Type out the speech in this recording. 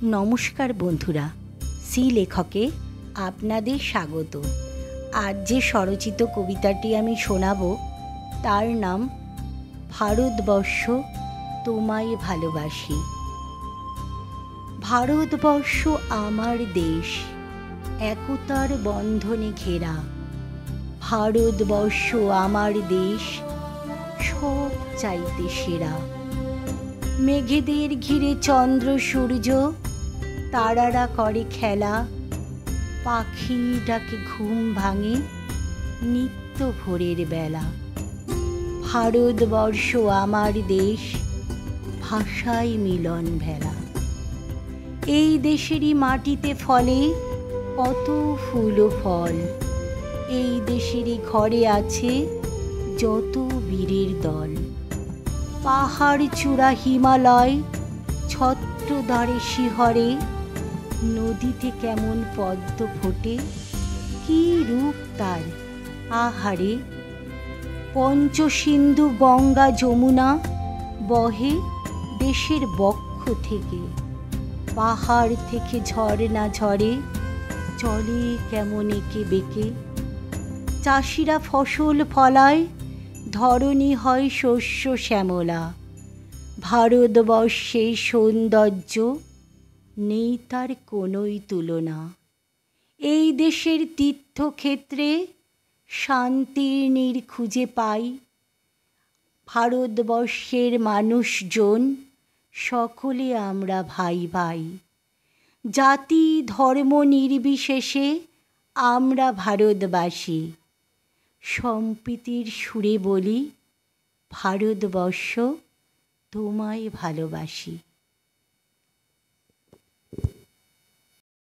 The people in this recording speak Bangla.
নমস্কার বন্ধুরা, সি লেখকে আপনাদের স্বাগত। আজ যে স্বরচিত কবিতাটি আমি শোনাব তার নাম ভারতবর্ষ তোমায় ভালোবাসি। ভারতবর্ষ আমার দেশ, একতার বন্ধনে ঘেরা। ভারতবর্ষ আমার দেশ, সব চাইতে সেরা। মেঘেদের ঘিরে চন্দ্র সূর্য, তারারা করে খেলা। পাখি ডাকে ঘুম ভাঙে নিত্য ভোরের বেলা। ভারতবর্ষ আমার দেশ, ভাষায় মিলন ভেলা। এই দেশেরই মাটিতে ফলে কত ফুল ও ফল। এই দেশেরই ঘরে আছে যত বীরের দল। পাহাড় চূড়া হিমালয় ছত্রদ্বরে শিহরে। নদীতে কেমন পদ্ম ফোটে, কী রূপ তার আহারে। পঞ্চসিন্ধু গঙ্গা যমুনা বহে দেশের বক্ষ থেকে। পাহাড় থেকে ঝরনা ঝরে, চলে কেমন এঁকে বেঁকে। চাষিরা ফসল ফলায়, ধরণী হয় শস্য শ্যামলা। ভারতবর্ষের সৌন্দর্য নেই তার কোনোই তুলনা। এই দেশের তীর্থক্ষেত্রে শান্তির নীড় খুঁজে পাই। ভারতবর্ষের মানুষজন সকলে আমরা ভাই ভাই। জাতি ধর্ম নির্বিশেষে আমরা ভারতবাসী। সম্প্রীতির সুরে বলি, ভারতবর্ষ তোমায় ভালোবাসি।